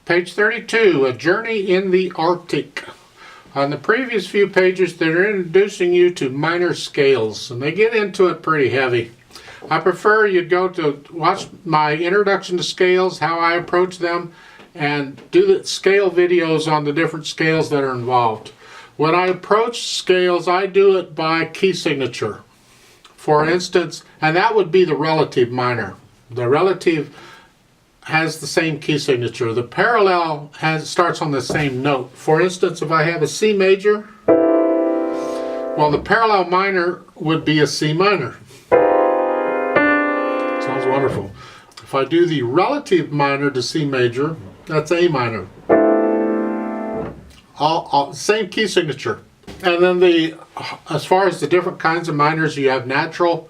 Page 32, A Journey in the Arctic. On the previous few pages, they're introducing you to minor scales, and they get into it pretty heavy. I prefer you go to watch my introduction to scales, how I approach them, and do the scale videos on the different scales that are involved. When I approach scales, I do it by key signature. For instance, and that would be the relative minor. The relative has the same key signature. The parallel starts on the same note. For instance, if I have a C major, well, the parallel minor would be a C minor. Sounds wonderful. If I do the relative minor to C major, that's A minor. All same key signature. And then as far as the different kinds of minors, you have natural,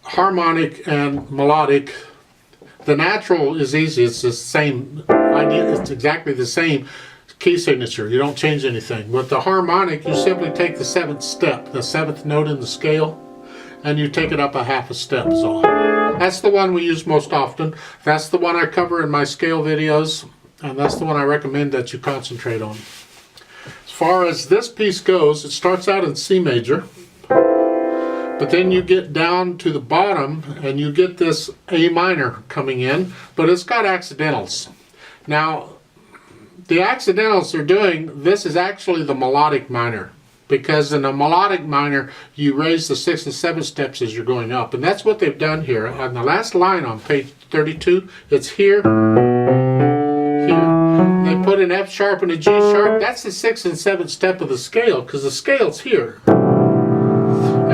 harmonic, and melodic. The natural is easy. It's the same idea. It's exactly the same key signature. You don't change anything. With the harmonic, you simply take the 7th step, the 7th note in the scale, and you take it up a half a step. So that's the one we use most often. That's the one I cover in my scale videos, and that's the one I recommend that you concentrate on. As far as this piece goes, it starts out in C major. But then you get down to the bottom and you get this A minor coming in, but it's got accidentals. Now, the accidentals they're doing, this is actually the melodic minor, because in a melodic minor, you raise the 6th and 7th steps as you're going up. And that's what they've done here. On the last line on page 32, it's here, here. They put an F sharp and a G sharp. That's the 6th and 7th step of the scale, because the scale's here.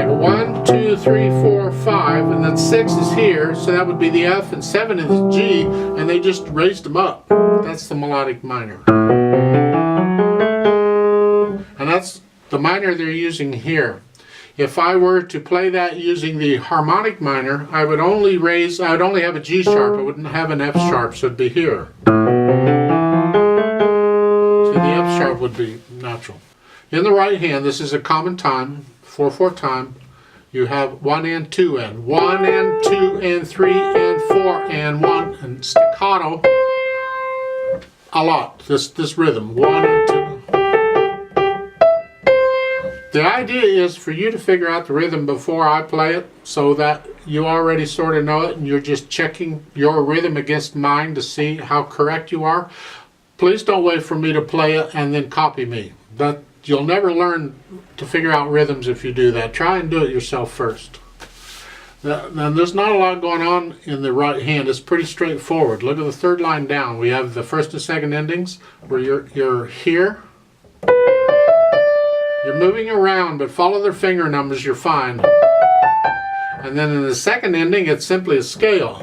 1, 2, 3, 4, 5, and then 6 is here, so that would be the F, and 7 is the G, and they just raised them up. That's the melodic minor. And that's the minor they're using here. If I were to play that using the harmonic minor, I would only have a G sharp, I wouldn't have an F sharp, so it'd be here. So the F sharp would be natural. In the right hand, this is a common time, 4/4 time. You have 1 and 2 and 1 and 2 and 3 and 4 and 1 and staccato a lot. This rhythm 1 and 2. The idea is for you to figure out the rhythm before I play it, so that you already sort of know it and you're just checking your rhythm against mine to see how correct you are. Please don't wait for me to play it and then copy me. You'll never learn to figure out rhythms if you do that. Try and do it yourself first. Now, there's not a lot going on in the right hand. It's pretty straightforward. Look at the 3rd line down. We have the 1st and 2nd endings where you're here. You're moving around, but follow their finger numbers, you're fine. And then in the 2nd ending, it's simply a scale.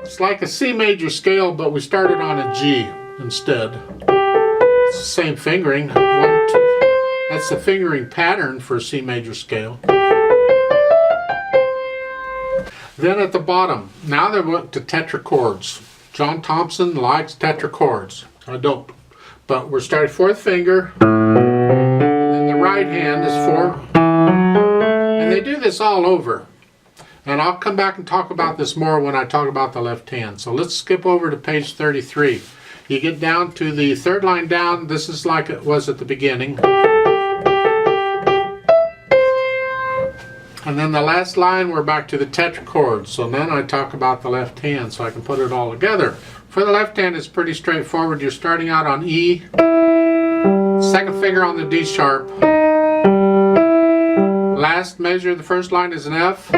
It's like a C major scale, but we started on a G instead. It's the same fingering. 1, 2. That's the fingering pattern for a C major scale. Then at the bottom, now they went to tetrachords. John Thompson likes tetrachords. I don't. But we're starting 4th finger. And then the right hand is 4. And they do this all over. And I'll come back and talk about this more when I talk about the left hand. So let's skip over to page 33. You get down to the 3rd line down. This is like it was at the beginning. And then the last line, we're back to the tetrachords. So then I talk about the left hand so I can put it all together. For the left hand, it's pretty straightforward. You're starting out on E, 2nd finger on the D sharp. Last measure, the 1st line is an F.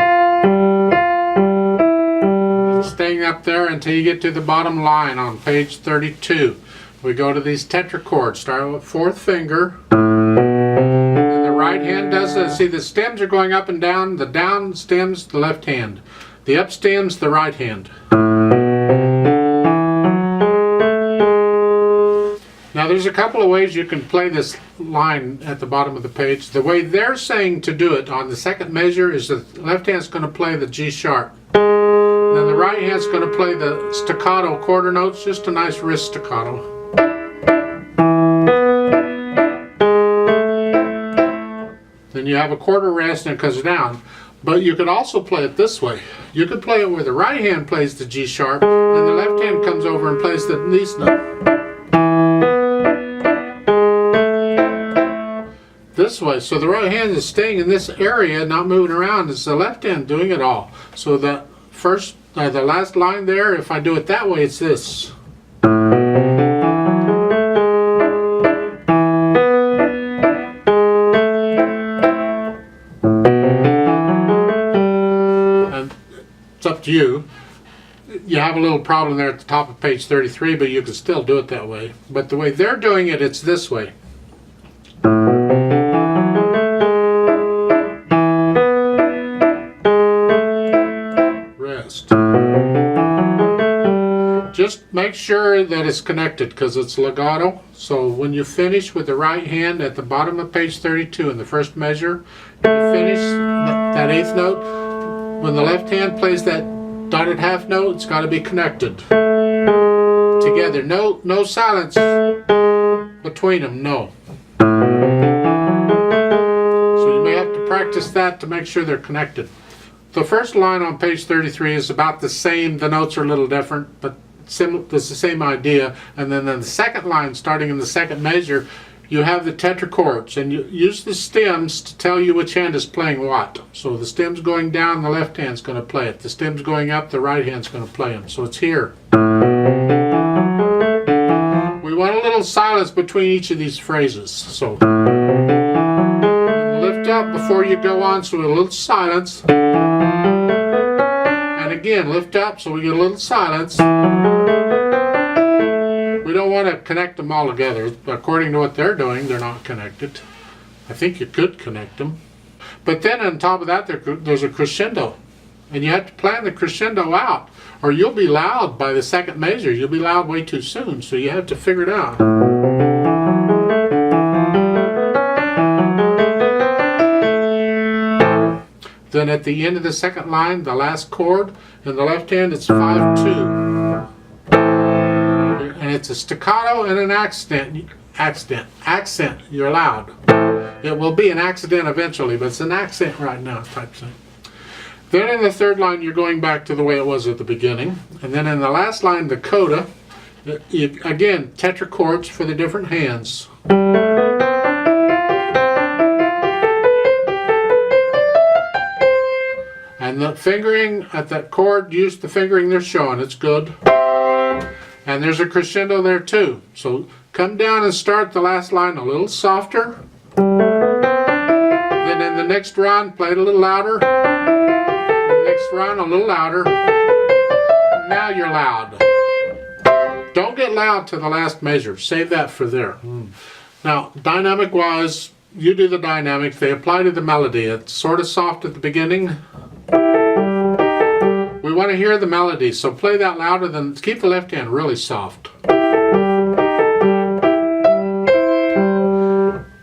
Staying up there until you get to the bottom line on page 32. We go to these tetrachords. Start with 4th finger. And the right hand does this. See, the stems are going up and down. The down stems, the left hand. The up stems, the right hand. Now there's a couple of ways you can play this line at the bottom of the page. The way they're saying to do it on the 2nd measure is the left hand's going to play the G sharp. Then the right hand's going to play the staccato quarter notes, just a nice wrist staccato. Then you have a quarter rest and it goes down. But you could also play it this way. You could play it where the right hand plays the G sharp and the left hand comes over and plays the this note. This way, so the right hand is staying in this area, not moving around. It's the left hand doing it all. So the first, the last line there, if I do it that way, it's this. And it's up to you. You have a little problem there at the top of page 33, but you can still do it that way. But the way they're doing it, it's this way. Just make sure that it's connected because it's legato. So when you finish with the right hand at the bottom of page 32 in the first measure, you finish that eighth note. When the left hand plays that dotted half note, it's got to be connected together. No silence between them, no. So you may have to practice that to make sure they're connected. The first line on page 33 is about the same. The notes are a little different, but it's the same idea. And then in the second line, starting in the second measure, you have the tetrachords, and you use the stems to tell you which hand is playing what. So the stem's going down, the left hand's going to play it. The stem's going up, the right hand's going to play them. So it's here. We want a little silence between each of these phrases. So lift up before you go on, so a little silence. And again, lift up so we get a little silence. We don't want to connect them all together. According to what they're doing, they're not connected. I think you could connect them. But then on top of that, there's a crescendo. And you have to plan the crescendo out, or you'll be loud by the second measure. You'll be loud way too soon, so you have to figure it out. Then at the end of the second line, the last chord in the left hand, it's 5-2. And it's a staccato and an accent. You're loud. It will be an accident eventually, but it's an accent right now type thing. Then in the third line, you're going back to the way it was at the beginning. And then in the last line, the coda, again, tetrachords for the different hands. And the fingering at that chord, use the fingering they're showing. It's good. And there's a crescendo there too. So come down and start the last line a little softer. Then in the next run, play it a little louder. Next run, a little louder. Now you're loud. Don't get loud to the last measure. Save that for there. Now, dynamic-wise, you do the dynamics. They apply to the melody. It's sort of soft at the beginning. We want to hear the melody, so play that louder. Then keep the left hand really soft.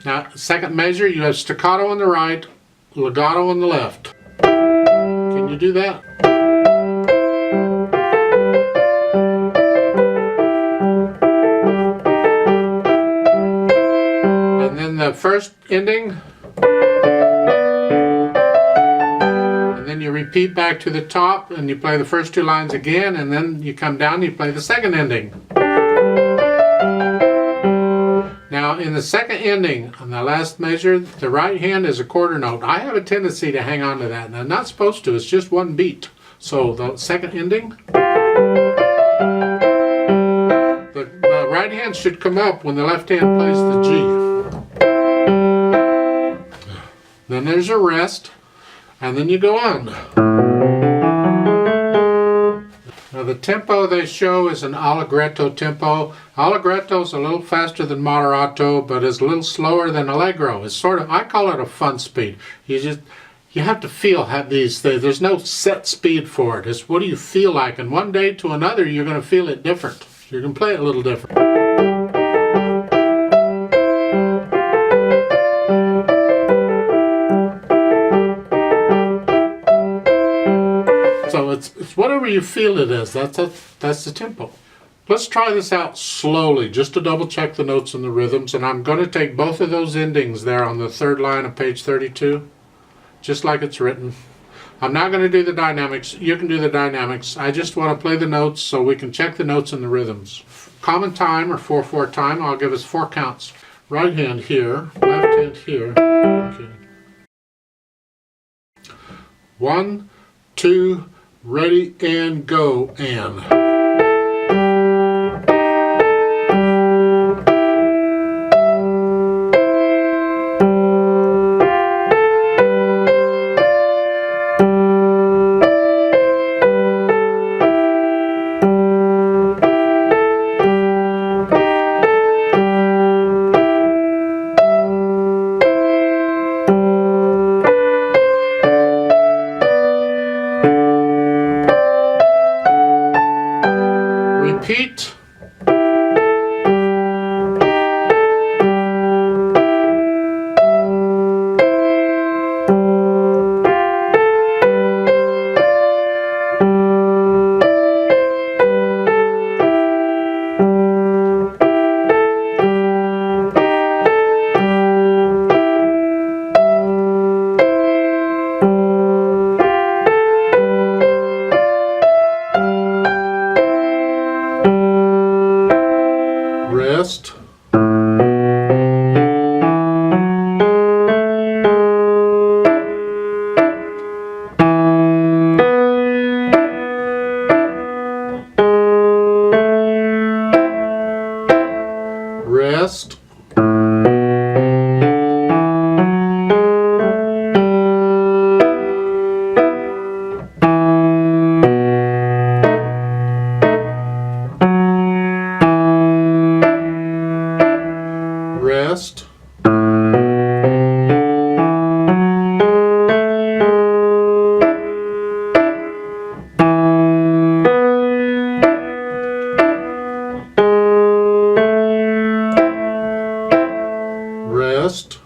Now, second measure, you have staccato on the right, legato on the left. Can you do that? And then the first ending. And then you repeat back to the top and you play the first two lines again, and then you come down and you play the second ending. Now in the second ending, on the last measure, the right hand is a quarter note. I have a tendency to hang on to that, and I'm not supposed to. It's just one beat. So the second ending, the right hand should come up when the left hand plays the G. Then there's a rest, and then you go on. Now the tempo they show is an allegretto tempo. Allegretto is a little faster than moderato, but is a little slower than allegro. It's sort of, I call it a fun speed. You have to feel these things. There's no set speed for it. It's what do you feel like, and one day to another you're going to feel it different. You're going to play it a little different. So it's whatever you feel it is. That's the tempo. Let's try this out slowly, just to double check the notes and the rhythms. And I'm going to take both of those endings there on the third line of page 32, just like it's written. I'm not going to do the dynamics. You can do the dynamics. I just want to play the notes so we can check the notes and the rhythms. Common time, or 4/4 time, I'll give us 4 counts. Right hand here, left hand here. Okay. 1, 2, ready, and go, and. Repeat. Rest. Rest. Rest. Rest.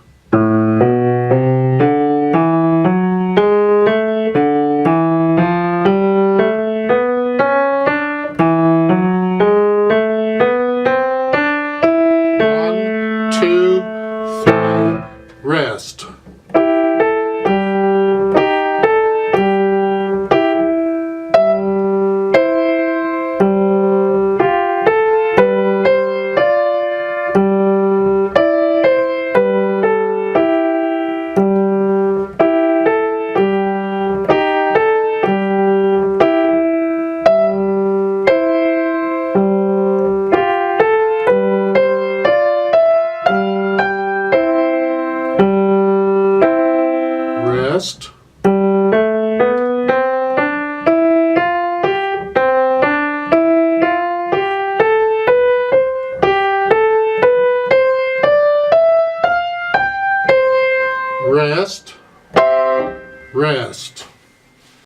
Rest. Rest. Rest. Rest.